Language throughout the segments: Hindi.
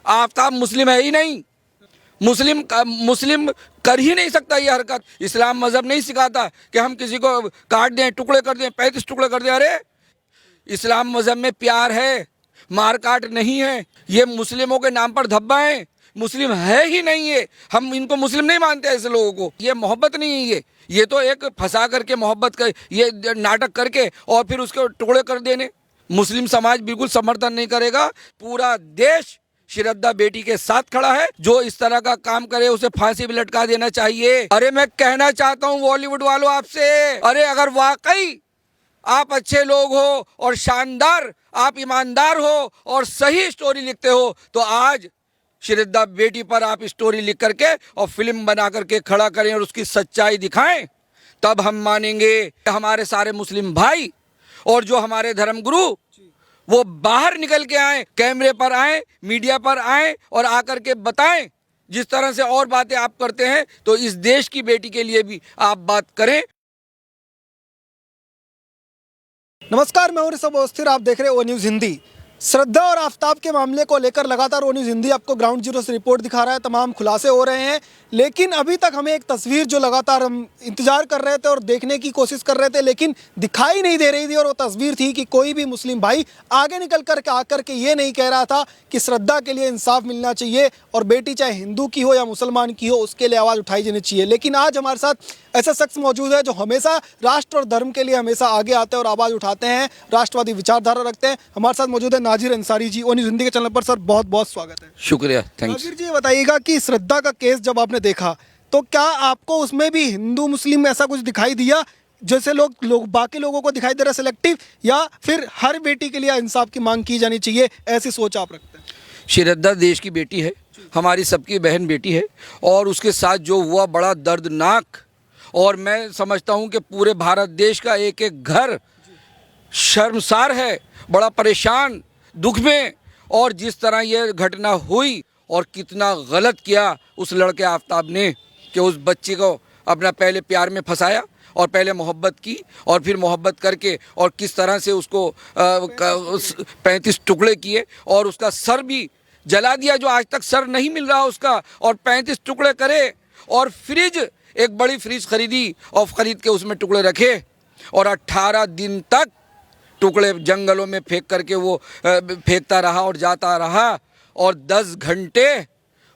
आफ्ताब मुस्लिम है ही नहीं। मुस्लिम कर ही नहीं सकता ये हरकत। इस्लाम मज़हब नहीं सिखाता कि हम किसी को काट दें, टुकड़े कर दें, 35 टुकड़े कर दें। अरे इस्लाम मज़हब में प्यार है, मार काट नहीं है। ये मुस्लिमों के नाम पर धब्बा है, मुस्लिम है ही नहीं। ये हम इनको मुस्लिम नहीं मानते ऐसे लोगों को। ये मोहब्बत नहीं है, ये तो एक फंसा करके मोहब्बत कर, ये नाटक करके और फिर उसको टुकड़े कर देने। मुस्लिम समाज बिल्कुल समर्थन नहीं करेगा। पूरा देश श्रद्धा बेटी के साथ खड़ा है। जो इस तरह का काम करे उसे फांसी पे लटका देना चाहिए। अरे मैं कहना चाहता हूँ बॉलीवुड वालों आपसे, अरे अगर वाकई आप अच्छे लोग हो और शानदार, आप ईमानदार हो और सही स्टोरी लिखते हो तो आज श्रद्धा बेटी पर आप स्टोरी लिख करके और फिल्म बना करके खड़ा करें और उसकी सच्चाई दिखाएं, तब हम मानेंगे। हमारे सारे मुस्लिम भाई और जो हमारे धर्मगुरु वो बाहर निकल के आए, कैमरे पर आए, मीडिया पर आए और आकर के बताएं। जिस तरह से और बातें आप करते हैं तो इस देश की बेटी के लिए भी आप बात करें। नमस्कार, मैं हूं ऋषभ अवस्थी, आप देख रहे हैं ओ न्यूज़ हिंदी। श्रद्धा और आफ्ताब के मामले को लेकर लगातार ओ न्यूज़ हिंदी आपको ग्राउंड जीरो से रिपोर्ट दिखा रहा है, तमाम खुलासे हो रहे हैं। लेकिन अभी तक हमें एक तस्वीर जो लगातार हम इंतजार कर रहे थे और देखने की कोशिश कर रहे थे लेकिन दिखाई नहीं दे रही थी, और वो तस्वीर थी कि कोई भी मुस्लिम भाई आगे निकल कर के आकर के ये नहीं कह रहा था कि श्रद्धा के लिए इंसाफ मिलना चाहिए और बेटी चाहे हिंदू की हो या मुसलमान की हो उसके लिए आवाज़ उठाई जानी चाहिए। लेकिन आज हमारे साथ ऐसा शख्स मौजूद है जो हमेशा राष्ट्र और धर्म के लिए हमेशा आगे आते हैं और आवाज़ उठाते हैं, राष्ट्रवादी विचारधारा रखते हैं। हमारे साथ मौजूद है नाजिर अंसारी जी। ओ न्यूज़ हिंदी के चैनल पर सर बहुत बहुत स्वागत है। शुक्रिया, थैंक्स। नाजिर जी, बताइएगा कि श्रद्धा का केस जब आपने देखा तो क्या आपको उसमें भी हिंदू मुस्लिम ऐसा कुछ दिखाई दिया जैसे लोग बाकी लोगों को दिखाई दे रहा सेलेक्टिव, या फिर हर बेटी के लिए इंसाफ की मांग की जानी चाहिए, ऐसी सोच आप रखते हैं? श्रद्धा देश की बेटी है, हमारी सबकी बहन बेटी है और उसके साथ जो हुआ बड़ा दर्दनाक, और मैं समझता हूं कि पूरे भारत देश का एक एक घर शर्मसार है, बड़ा परेशान, दुख में। और जिस तरह ये घटना हुई और कितना गलत किया उस लड़के आफ्ताब ने कि उस बच्चे को अपना पहले प्यार में फंसाया और पहले मोहब्बत की और फिर मोहब्बत करके और किस तरह से उसको 35 टुकड़े किए और उसका सर भी जला दिया, जो आज तक सर नहीं मिल रहा उसका, और 35 टुकड़े करे और फ्रिज, एक बड़ी फ्रिज खरीदी और खरीद के उसमें टुकड़े रखे और 18 दिन तक टुकड़े जंगलों में फेंक करके वो फेंकता रहा और जाता रहा और 10 घंटे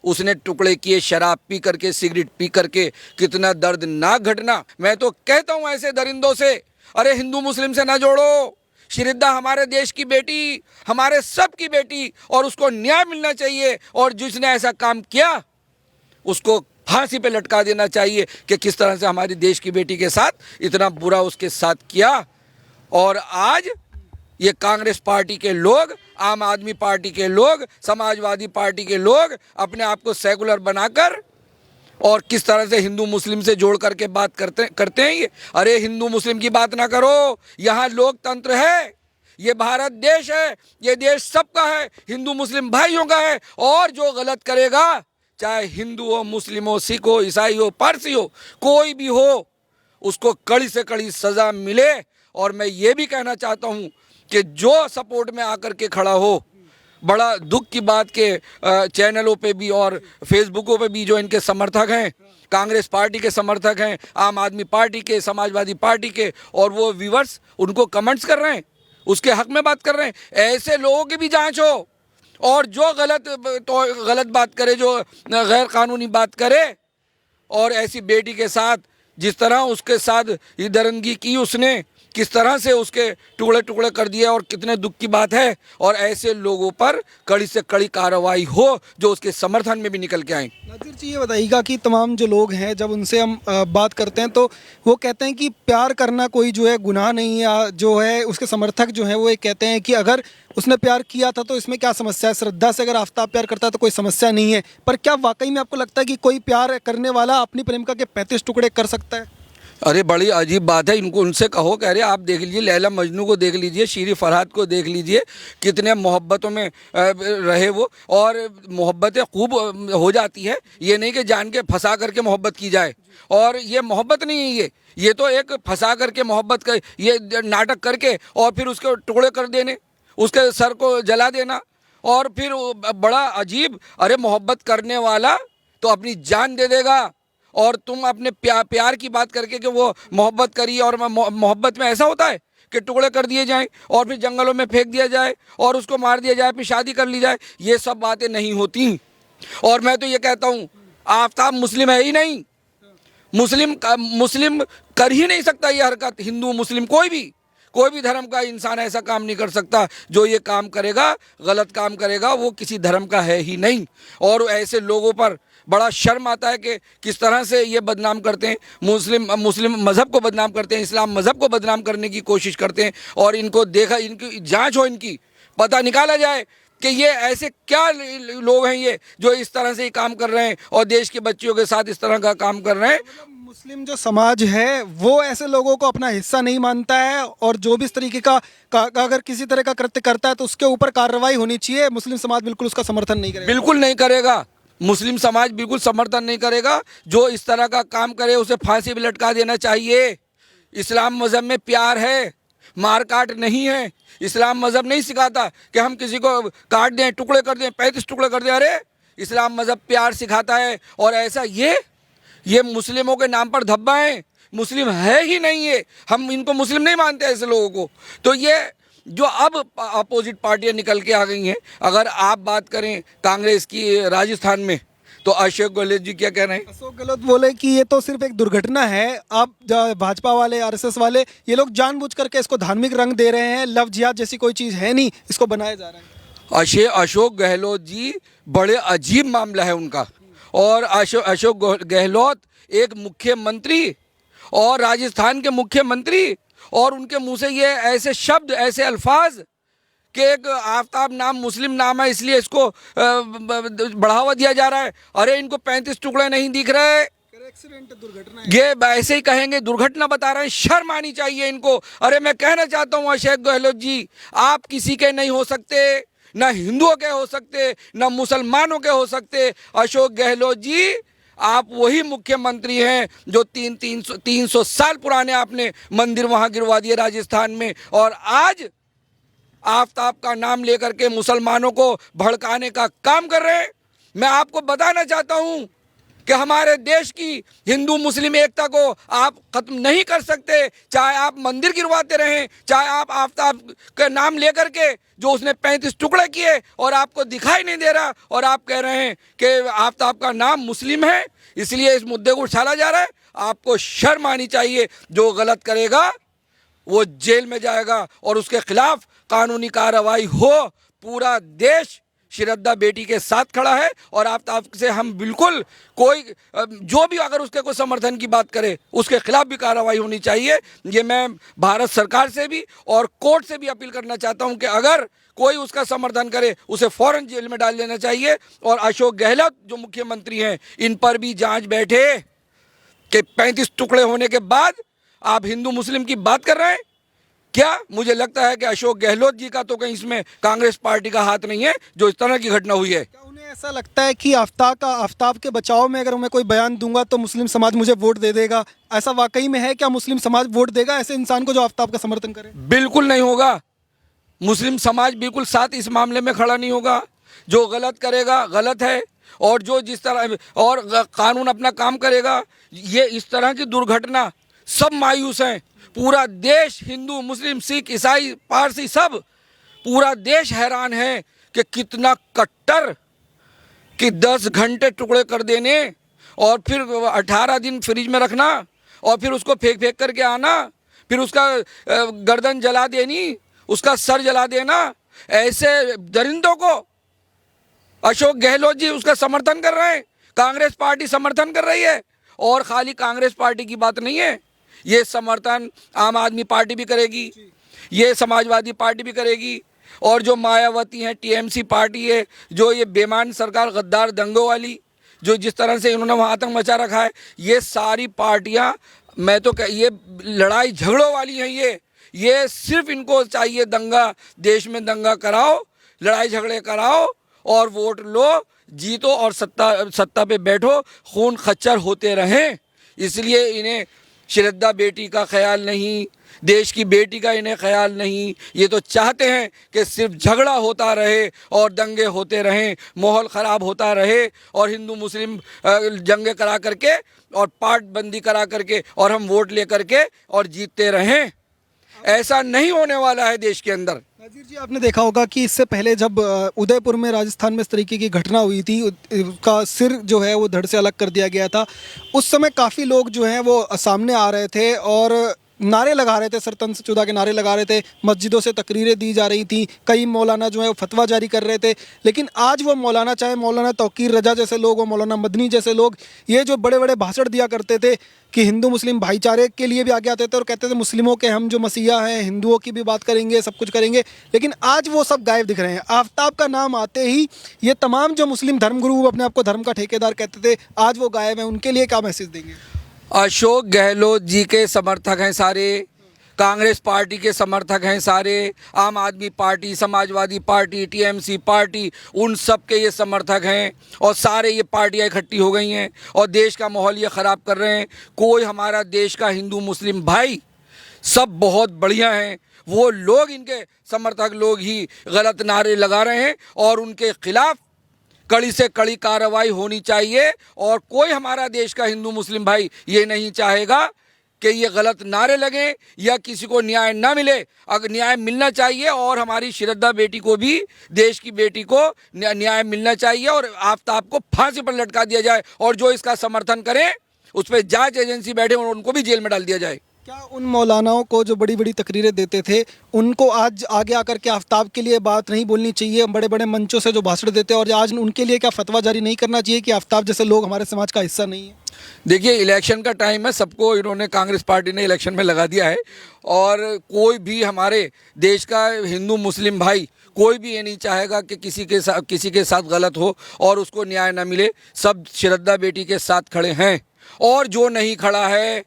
उसने टुकड़े किए, शराब पी करके, सिगरेट पी करके। कितना दर्दनाक घटना। मैं तो कहता हूँ ऐसे दरिंदों से, अरे हिंदू मुस्लिम से ना जोड़ो। श्रद्धा हमारे देश की बेटी, हमारे सब की बेटी, और उसको न्याय मिलना चाहिए। और जिसने ऐसा काम किया उसको फांसी पे लटका देना चाहिए कि किस तरह से हमारी देश की बेटी के साथ इतना बुरा उसके साथ किया। और आज ये कांग्रेस पार्टी के लोग, आम आदमी पार्टी के लोग, समाजवादी पार्टी के लोग अपने आप को सेकुलर बनाकर और किस तरह से हिंदू मुस्लिम से जोड़ करके बात करते हैं ये। अरे हिंदू मुस्लिम की बात ना करो, यहाँ लोकतंत्र है, ये भारत देश है, ये देश सबका है, हिंदू मुस्लिम भाइयों का है। और जो गलत करेगा, चाहे हिंदू हो, मुस्लिम हो, सिख हो, ईसाई हो, पारसी हो, कोई भी हो, उसको कड़ी से कड़ी सज़ा मिले। और मैं ये भी कहना चाहता हूँ कि जो सपोर्ट में आकर के खड़ा हो, बड़ा दुख की बात के चैनलों पे भी और फेसबुकों पे भी जो इनके समर्थक हैं, कांग्रेस पार्टी के समर्थक हैं, आम आदमी पार्टी के, समाजवादी पार्टी के, और वो व्यूअर्स उनको कमेंट्स कर रहे हैं, उसके हक में बात कर रहे हैं, ऐसे लोगों की भी जांच हो। और जो गलत बात करे, जो गैर कानूनी बात करे, और ऐसी बेटी के साथ जिस तरह उसके साथ ये दरंगी की उसने, किस तरह से उसके टुकड़े टुकड़े कर दिए, और कितने दुख की बात है। और ऐसे लोगों पर कड़ी से कड़ी कार्रवाई हो जो उसके समर्थन में भी निकल के आए। नाजिर जी, ये बताइएगा कि तमाम जो लोग हैं जब उनसे हम बात करते हैं तो वो कहते हैं कि प्यार करना कोई जो है गुनाह नहीं है, या जो है उसके समर्थक जो है वो ये कहते हैं कि अगर उसने प्यार किया था तो इसमें क्या समस्या है, श्रद्धा से अगर आफ्ताब प्यार करता है तो कोई समस्या नहीं है। पर क्या वाकई में आपको लगता है कि कोई प्यार करने वाला अपनी प्रेमिका के 35 टुकड़े कर सकता है? अरे बड़ी अजीब बात है। इनको उनसे कहो, कह रहे आप देख लीजिए, लैला मजनू को देख लीजिए, शीरी फरहाद को देख लीजिए, कितने मोहब्बतों में रहे वो, और मोहब्बतें खूब हो जाती है। ये नहीं कि जान के फंसा करके मोहब्बत की जाए, और ये मोहब्बत नहीं है, ये तो एक फंसा करके मोहब्बत कर, ये नाटक करके और फिर उसके टुकड़े कर देने, उसके सर को जला देना और फिर बड़ा अजीब, अरे मोहब्बत करने वाला तो अपनी जान दे देगा, और तुम अपने प्यार की बात करके कि वो मोहब्बत करी, और मोहब्बत में ऐसा होता है कि टुकड़े कर दिए जाएं और फिर जंगलों में फेंक दिया जाए और उसको मार दिया जाए, फिर शादी कर ली जाए। ये सब बातें नहीं होती। और मैं तो ये कहता हूँ, आफ्ताब मुस्लिम है ही नहीं, मुस्लिम कर ही नहीं सकता ये हरकत। हिंदू मुस्लिम कोई भी धर्म का इंसान ऐसा काम नहीं कर सकता। जो ये काम करेगा, गलत काम करेगा, वो किसी धर्म का है ही नहीं। और ऐसे लोगों पर बड़ा शर्म आता है कि किस तरह से ये बदनाम करते हैं, मुस्लिम मज़हब को बदनाम करते हैं, इस्लाम मज़हब को बदनाम करने की कोशिश करते हैं। और इनको देखा, इनकी जांच हो, इनकी पता निकाला जाए कि ये ऐसे क्या लोग हैं ये जो इस तरह से ही काम कर रहे हैं और देश के बच्चियों के साथ इस तरह का काम कर रहे हैं। मुस्लिम जो समाज है वो ऐसे लोगों को अपना हिस्सा नहीं मानता है, और जो भी इस तरीके का अगर किसी तरह का कृत्य करता है तो उसके ऊपर कार्रवाई होनी चाहिए। मुस्लिम समाज बिल्कुल उसका समर्थन नहीं करेगा। बिल्कुल नहीं करेगा, मुस्लिम समाज बिल्कुल समर्थन नहीं करेगा। जो इस तरह का काम करे उसे फांसी भी लटका देना चाहिए। इस्लाम मज़हब में प्यार है, मार काट नहीं है। इस्लाम मज़हब नहीं सिखाता कि हम किसी को काट दें, टुकड़े कर दें, 35 टुकड़े कर दें। अरे इस्लाम मज़हब प्यार सिखाता है। और ऐसा ये मुस्लिमों के नाम पर धब्बा है, मुस्लिम है ही नहीं ये। हम इनको मुस्लिम नहीं मानते ऐसे लोगों को। तो ये जो अब अपोजिट पार्टियां निकल के आ गई हैं, अगर आप बात करें कांग्रेस की राजस्थान में, तो अशोक गहलोत जी क्या कह रहे हैं? अशोक गहलोत बोले कि ये तो सिर्फ एक दुर्घटना है। आप भाजपा वाले, आरएसएस वाले, ये लोग जानबूझ करके इसको धार्मिक रंग दे रहे हैं। लव जिहाद जैसी कोई चीज़ है नहीं, इसको बनाया जा रहा है। अशोक गहलोत जी, बड़े अजीब मामला है उनका। और अशोक गहलोत एक मुख्यमंत्री, और राजस्थान के मुख्यमंत्री, और उनके मुंह से ये ऐसे शब्द, ऐसे अल्फाज कि एक आफ्ताब नाम मुस्लिम नाम है इसलिए इसको बढ़ावा दिया जा रहा है। अरे इनको 35 टुकड़े नहीं दिख रहे, एक्सीडेंट, दुर्घटना, ये ऐसे ही कहेंगे, दुर्घटना बता रहे हैं। शर्म आनी चाहिए इनको। अरे मैं कहना चाहता हूँ अशोक गहलोत जी, आप किसी के नहीं हो सकते, ना हिंदुओं के हो सकते, ना मुसलमानों के हो सकते। अशोक गहलोत जी, आप वही मुख्यमंत्री हैं जो 300 साल पुराने आपने मंदिर वहां गिरवा दिए राजस्थान में, और आज आफ्ताब का नाम लेकर के मुसलमानों को भड़काने का काम कर रहे हैं। मैं आपको बताना चाहता हूं कि हमारे देश की हिंदू मुस्लिम एकता को आप खत्म नहीं कर सकते। चाहे आप मंदिर गिरवाते रहें, चाहे आप आफ्ताब का नाम लेकर के, जो उसने 35 टुकड़े किए और आपको दिखाई नहीं दे रहा, और आप कह रहे हैं कि आफ्ताब का नाम मुस्लिम है इसलिए इस मुद्दे को उछाला जा रहा है। आपको शर्म आनी चाहिए। जो गलत करेगा वो जेल में जाएगा और उसके खिलाफ कानूनी कार्रवाई हो। पूरा देश श्रद्धा बेटी के साथ खड़ा है, और आफ्ताब से हम बिल्कुल कोई जो भी अगर उसके कोई समर्थन की बात करे उसके खिलाफ भी कार्रवाई होनी चाहिए। ये मैं भारत सरकार से भी और कोर्ट से भी अपील करना चाहता हूं कि अगर कोई उसका समर्थन करे उसे फौरन जेल में डाल देना चाहिए। और अशोक गहलोत जो मुख्यमंत्री हैं, इन पर भी जांच बैठे कि 35 टुकड़े होने के बाद आप हिंदू मुस्लिम की बात कर रहे हैं क्या? मुझे लगता है कि अशोक गहलोत जी का तो कहीं इसमें कांग्रेस पार्टी का हाथ नहीं है जो इस तरह की घटना हुई है। क्या उन्हें ऐसा लगता है कि आफ्ताब के बचाव में अगर मैं कोई बयान दूंगा तो मुस्लिम समाज मुझे वोट दे देगा? ऐसा वाकई में है क्या? मुस्लिम समाज वोट देगा ऐसे इंसान को जो आफ्ताब का समर्थन करे? बिल्कुल नहीं होगा। मुस्लिम समाज बिल्कुल साथ इस मामले में खड़ा नहीं होगा। जो गलत करेगा गलत है, और जो जिस तरह और कानून अपना काम करेगा। ये इस तरह की दुर्घटना, सब मायूस हैं। पूरा देश, हिंदू मुस्लिम सिख ईसाई पारसी, सब पूरा देश हैरान है कि कितना कट्टर, कि 10 घंटे टुकड़े कर देने और फिर 18 दिन फ्रिज में रखना और फिर उसको फेंक करके आना, फिर उसका गर्दन जला देनी, उसका सर जला देना। ऐसे दरिंदों को अशोक गहलोत जी उसका समर्थन कर रहे हैं, कांग्रेस पार्टी समर्थन कर रही है। और खाली कांग्रेस पार्टी की बात नहीं है, ये समर्थन आम आदमी पार्टी भी करेगी, ये समाजवादी पार्टी भी करेगी, और जो मायावती हैं, टीएमसी पार्टी है, जो ये बेईमान सरकार गद्दार दंगों वाली, जो जिस तरह से इन्होंने वहाँ आतंक मचा रखा है, ये सारी पार्टियाँ, मैं तो ये लड़ाई झगड़ों वाली हैं। ये सिर्फ इनको चाहिए दंगा, देश में दंगा कराओ, लड़ाई झगड़े कराओ और वोट लो, जीतो और सत्ता पे बैठो, खून खच्चर होते रहें। इसलिए इन्हें श्रद्धा बेटी का ख्याल नहीं, देश की बेटी का इन्हें ख्याल नहीं। ये तो चाहते हैं कि सिर्फ झगड़ा होता रहे और दंगे होते रहें, माहौल ख़राब होता रहे और हिंदू मुस्लिम जंगे करा करके और पार्ट बंदी करा करके और हम वोट ले करके और जीतते रहें। ऐसा नहीं होने वाला है देश के अंदर। नाजीर जी, आपने देखा होगा कि इससे पहले जब उदयपुर में राजस्थान में इस तरीके की घटना हुई थी, उसका सिर जो है वो धड़ से अलग कर दिया गया था। उस समय काफ़ी लोग जो हैं वो सामने आ रहे थे और नारे लगा रहे थे, सरतंजुदा के नारे लगा रहे थे, मस्जिदों से तकरीरें दी जा रही थी, कई मौलाना जो है वो फतवा जारी कर रहे थे। लेकिन आज वो मौलाना, चाहे मौलाना तौकीर रजा जैसे लोग हो, मौलाना मदनी जैसे लोग, ये जो बड़े बड़े भाषण दिया करते थे कि हिंदू मुस्लिम भाईचारे के लिए भी आगे आते थे और कहते थे मुस्लिमों के हम जो मसीहा हैं, हिंदुओं की भी बात करेंगे, सब कुछ करेंगे, लेकिन आज वो सब गायब दिख रहे हैं। आफ्ताब का नाम आते ही ये तमाम जो मुस्लिम धर्मगुरु अपने आप को धर्म का ठेकेदार कहते थे, आज वो गायब हैं। उनके लिए क्या मैसेज देंगे? अशोक गहलोत जी के समर्थक हैं सारे, कांग्रेस पार्टी के समर्थक हैं सारे, आम आदमी party, Samajwadi party, TMC party, उन सब के ये समर्थक हैं और सारे ये पार्टियां इकट्ठी हो गई हैं और देश का माहौल ये ख़राब कर रहे हैं। कोई हमारा देश का हिंदू मुस्लिम भाई सब बहुत बढ़िया हैं, वो लोग, इनके समर्थक लोग ही गलत नारे लगा रहे हैं और उनके खिलाफ कड़ी से कड़ी कार्रवाई होनी चाहिए। और कोई हमारा देश का हिंदू मुस्लिम भाई ये नहीं चाहेगा कि ये गलत नारे लगें या किसी को न्याय ना मिले। अगर न्याय मिलना चाहिए और हमारी श्रद्धा बेटी को भी, देश की बेटी को न्याय मिलना चाहिए और आफ्ताब को फांसी पर लटका दिया जाए और जो इसका समर्थन करें उस पर जांच एजेंसी बैठे और उनको भी जेल में डाल दिया जाए। क्या उन मौलानाओं को जो बड़ी बड़ी तकरीरें देते थे, उनको आज आगे आकर के आफ्ताब के लिए बात नहीं बोलनी चाहिए? बड़े बड़े मंचों से जो भाषण देते हैं, और आज उनके लिए क्या फतवा जारी नहीं करना चाहिए कि आफ्ताब जैसे लोग हमारे समाज का हिस्सा नहीं है? देखिए, इलेक्शन का टाइम है, सबको इन्होंने, कांग्रेस पार्टी ने इलेक्शन में लगा दिया है और कोई भी हमारे देश का हिंदू मुस्लिम भाई कोई भी ये नहीं चाहेगा कि किसी के साथ गलत हो और उसको न्याय ना मिले। सब श्रद्धा बेटी के साथ खड़े हैं और जो नहीं खड़ा है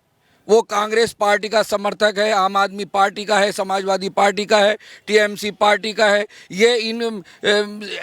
वो कांग्रेस पार्टी का समर्थक है, आम आदमी पार्टी का है, समाजवादी पार्टी का है, टीएमसी पार्टी का है, ये इन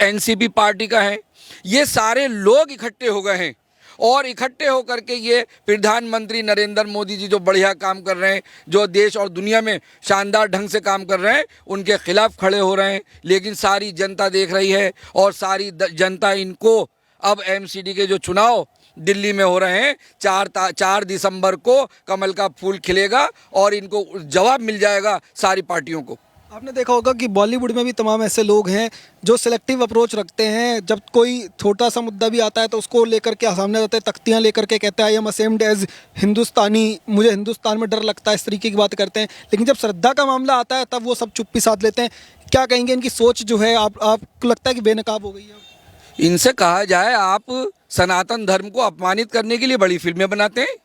एनसीपी पार्टी का है। ये सारे लोग इकट्ठे हो गए हैं और इकट्ठे होकर के ये प्रधानमंत्री नरेंद्र मोदी जी जो बढ़िया काम कर रहे हैं, जो देश और दुनिया में शानदार ढंग से काम कर रहे हैं, उनके खिलाफ खड़े हो रहे हैं। लेकिन सारी जनता देख रही है और सारी जनता इनको, अब एमसीडी के जो चुनाव दिल्ली में हो रहे हैं, 4 दिसंबर को कमल का फूल खिलेगा और इनको जवाब मिल जाएगा सारी पार्टियों को। आपने देखा होगा कि बॉलीवुड में भी तमाम ऐसे लोग हैं जो सिलेक्टिव अप्रोच रखते हैं। जब कोई छोटा सा मुद्दा भी आता है तो उसको लेकर के सामने आते हैं, तख्तियाँ लेकर के कहते हैं आई एम असेम्ड एज हिंदुस्तानी, मुझे हिंदुस्तान में डर लगता है, इस तरीके की बात करते हैं। लेकिन जब श्रद्धा का मामला आता है तब वो सब चुप्पी साध लेते हैं। क्या कहेंगे, इनकी सोच जो है आपको लगता है कि बेनकाब हो गई है? इनसे कहा जाए, आप सनातन धर्म को अपमानित करने के लिए बड़ी फिल्में बनाते हैं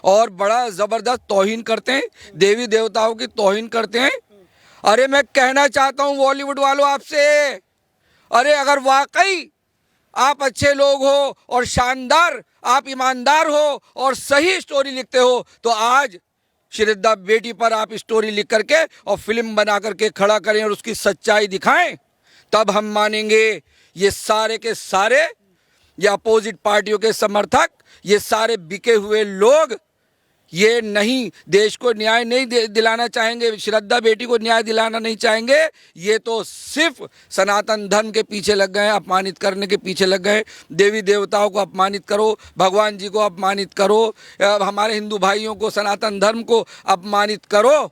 और बड़ा ज़बरदस्त तौहीन करते हैं, देवी देवताओं की तौहीन करते हैं। अरे मैं कहना चाहता हूँ बॉलीवुड वालों आपसे, अरे अगर वाकई आप अच्छे लोग हो और शानदार, आप ईमानदार हो और सही स्टोरी लिखते हो तो आज श्रद्धा बेटी पर आप स्टोरी लिख करके और फिल्म बना करके खड़ा करें और उसकी सच्चाई दिखाएं, तब हम मानेंगे। ये सारे के सारे, ये अपोजिट पार्टियों के समर्थक, ये सारे बिके हुए लोग ये नहीं, देश को न्याय नहीं दिलाना चाहेंगे, श्रद्धा बेटी को न्याय दिलाना नहीं चाहेंगे। ये तो सिर्फ सनातन धर्म के पीछे लग गए हैं, अपमानित करने के पीछे लग गए। देवी देवताओं को अपमानित करो, भगवान जी को अपमानित करो, हमारे हिंदू भाइयों को, सनातन धर्म को अपमानित करो,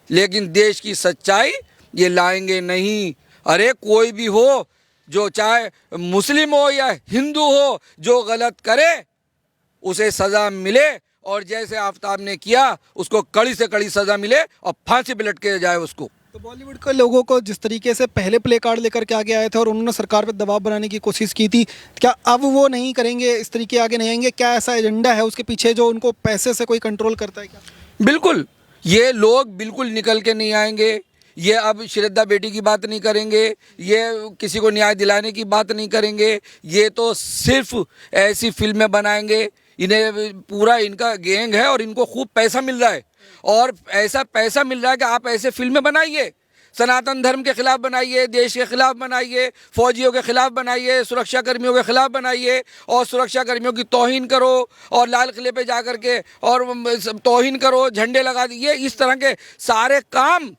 लेकिन देश की सच्चाई ये लाएंगे नहीं। अरे कोई भी हो, जो चाहे मुस्लिम हो या हिंदू हो, जो गलत करे उसे सज़ा मिले और जैसे आफ्ताब ने किया उसको कड़ी से कड़ी सज़ा मिले और फांसी पे लटके जाए उसको। तो बॉलीवुड के लोगों को जिस तरीके से पहले प्ले कार्ड लेकर के आगे आए थे और उन्होंने सरकार पर दबाव बनाने की कोशिश की थी, क्या अब वो नहीं करेंगे, इस तरीके आगे नहीं आएंगे? क्या ऐसा एजेंडा है उसके पीछे जो उनको पैसे से कोई कंट्रोल करता है क्या? बिल्कुल, ये लोग बिल्कुल निकल के नहीं आएंगे। ये अब श्रद्धा बेटी की बात नहीं करेंगे, ये किसी को न्याय दिलाने की बात नहीं करेंगे, ये तो सिर्फ ऐसी फिल्में बनाएंगे। इन्हें पूरा इनका गैंग है और इनको खूब पैसा मिल रहा है और ऐसा पैसा मिल रहा है कि आप ऐसे फिल्में बनाइए, सनातन धर्म के खिलाफ बनाइए, देश के खिलाफ बनाइए, फौजियों के खिलाफ बनाइए, सुरक्षा कर्मियों के खिलाफ बनाइए और सुरक्षा कर्मियों की तौहीन करो और लाल किले पे जा कर के और तौहीन करो, झंडे लगा दिए। इस तरह के सारे काम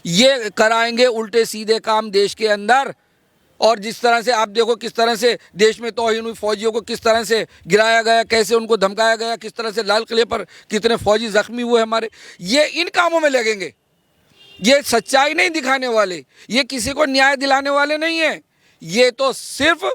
ये कराएंगे, उल्टे सीधे काम देश के अंदर। और जिस तरह से आप देखो किस तरह से देश में तौहीन हुई, फौजियों को किस तरह से गिराया गया, कैसे उनको धमकाया गया, किस तरह से लाल किले पर कितने फौजी जख्मी हुए हमारे, ये इन कामों में लगेंगे। ये सच्चाई नहीं दिखाने वाले, ये किसी को न्याय दिलाने वाले नहीं है। ये तो सिर्फ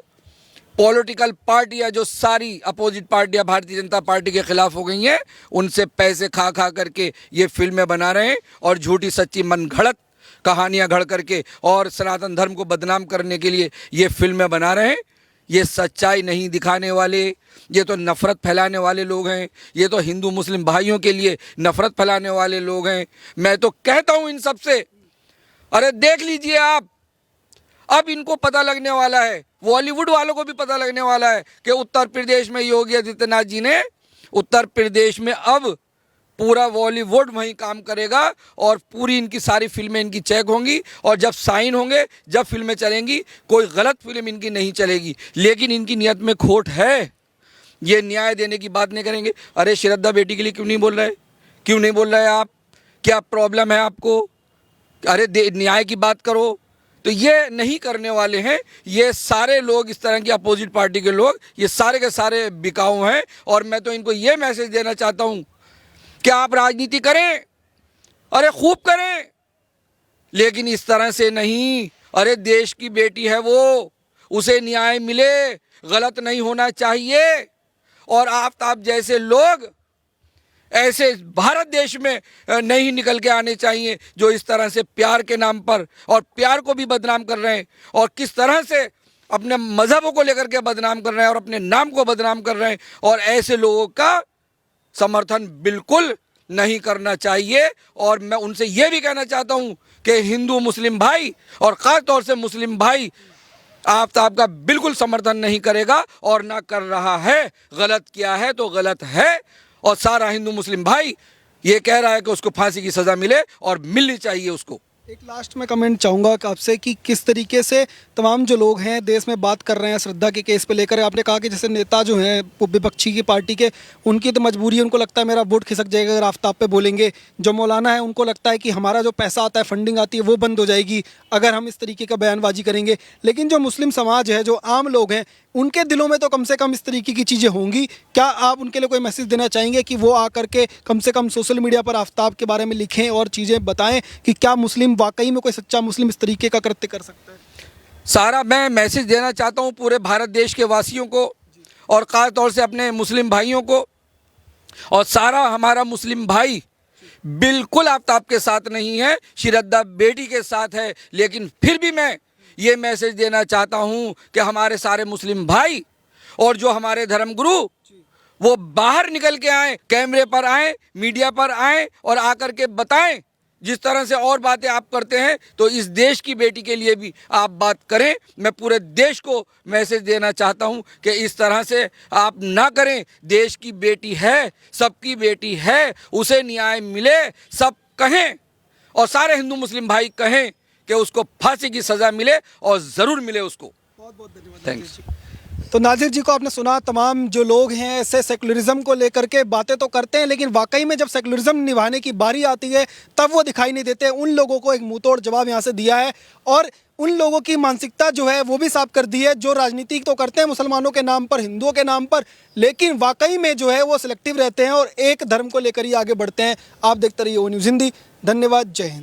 पॉलिटिकल पार्टियां जो सारी अपोजिट पार्टियां भारतीय जनता पार्टी के खिलाफ हो गई हैं, उनसे पैसे खा खा करके ये फिल्में बना रहे हैं और झूठी सच्ची मनगढ़ंत कहानियां घड़ करके और सनातन धर्म को बदनाम करने के लिए ये फिल्में बना रहे हैं। ये सच्चाई नहीं दिखाने वाले, ये तो नफ़रत फैलाने वाले लोग हैं। ये तो हिंदू मुस्लिम भाइयों के लिए नफ़रत फैलाने वाले लोग हैं। मैं तो कहता हूं इन सब से, अरे देख लीजिए आप, अब इनको पता लगने वाला है, बॉलीवुड वालों को भी पता लगने वाला है कि उत्तर प्रदेश में योगी आदित्यनाथ जी ने उत्तर प्रदेश में अब पूरा बॉलीवुड वहीं काम करेगा और पूरी इनकी सारी फिल्में इनकी चेक होंगी और जब साइन होंगे, जब फिल्में चलेंगी, कोई गलत फिल्म इनकी नहीं चलेगी। लेकिन इनकी नियत में खोट है, ये न्याय देने की बात नहीं करेंगे। अरे श्रद्धा बेटी के लिए क्यों नहीं बोल रहे, क्यों नहीं बोल रहे आप? क्या प्रॉब्लम है आपको? अरे न्याय की बात करो। तो ये नहीं करने वाले हैं। ये सारे लोग, इस तरह की अपोजिट पार्टी के लोग, ये सारे के सारे बिकाऊ हैं। और मैं तो इनको ये मैसेज देना चाहता हूँ कि आप राजनीति करें, अरे खूब करें, लेकिन इस तरह से नहीं। अरे देश की बेटी है वो, उसे न्याय मिले, गलत नहीं होना चाहिए। और आफ्ताब जैसे लोग ऐसे भारत देश में नहीं निकल के आने चाहिए जो इस तरह से प्यार के नाम पर और प्यार को भी बदनाम कर रहे हैं और किस तरह से अपने मजहबों को लेकर के बदनाम कर रहे हैं और अपने नाम को बदनाम कर रहे हैं। और ऐसे लोगों का समर्थन बिल्कुल नहीं करना चाहिए। और मैं उनसे ये भी कहना चाहता हूँ कि हिंदू मुस्लिम भाई और ख़ास तौर से मुस्लिम भाई आफ्ताब का बिल्कुल समर्थन नहीं करेगा और ना कर रहा है। गलत किया है तो गलत है और सारा हिंदू मुस्लिम भाई ये कह रहा है कि उसको फांसी की सज़ा मिले और मिलनी चाहिए उसको। एक लास्ट में कमेंट चाहूँगा आपसे कि किस तरीके से तमाम जो लोग हैं देश में बात कर रहे हैं श्रद्धा के केस पे लेकर। आपने कहा कि जैसे नेता जो हैं विपक्षी की पार्टी के, उनकी तो मजबूरी है, उनको लगता है मेरा वोट खिसक जाएगा अगर आफ्ताब पे बोलेंगे। जो मौलाना है उनको लगता है कि हमारा जो पैसा आता है, फंडिंग आती है, वो बंद हो जाएगी अगर हम इस तरीके का बयानबाजी करेंगे। लेकिन जो मुस्लिम समाज है, जो आम लोग हैं, उनके दिलों में तो कम से कम इस तरीके की चीज़ें होंगी। क्या आप उनके लिए कोई मैसेज देना चाहेंगे कि वो आकर के कम से कम सोशल मीडिया पर आफ्ताब के बारे में लिखें और चीज़ें बताएं कि क्या मुस्लिम वाकई में कोई सच्चा मुस्लिम इस तरीके का कृत्य कर सकता है? सारा मैं मैसेज देना चाहता हूँ पूरे भारत देश के वासियों को और ख़ास तौर से अपने मुस्लिम भाइयों को। और सारा हमारा मुस्लिम भाई बिल्कुल आफ्ताब के साथ नहीं है, श्रद्धा बेटी के साथ है। लेकिन फिर भी मैं ये मैसेज देना चाहता हूँ कि हमारे सारे मुस्लिम भाई और जो हमारे धर्मगुरु, वो बाहर निकल के आए, कैमरे पर आए, मीडिया पर आए और आकर के बताएं। जिस तरह से और बातें आप करते हैं तो इस देश की बेटी के लिए भी आप बात करें। मैं पूरे देश को मैसेज देना चाहता हूं कि इस तरह से आप ना करें। देश की बेटी है, सबकी बेटी है, उसे न्याय मिले, सब कहें और सारे हिंदू मुस्लिम भाई कहें कि उसको फांसी की सज़ा मिले और ज़रूर मिले उसको। बहुत बहुत धन्यवाद। थैंक्स। तो नाजिर जी को आपने सुना, तमाम जो लोग हैं ऐसे सेकुलरिज्म को लेकर के बातें तो करते हैं, लेकिन वाकई में जब सेकुलरिज्म निभाने की बारी आती है तब वो दिखाई नहीं देते। उन लोगों को एक मुंहतोड़ जवाब यहाँ से दिया है और उन लोगों की मानसिकता जो है वो भी साफ कर दी है, जो राजनीति तो करते हैं मुसलमानों के नाम पर, हिंदुओं के नाम पर, लेकिन वाकई में जो है वो सिलेक्टिव रहते हैं और एक धर्म को लेकर ही आगे बढ़ते हैं। आप देखते रहिए ओ न्यूज़ हिंदी। धन्यवाद। जय हिंद।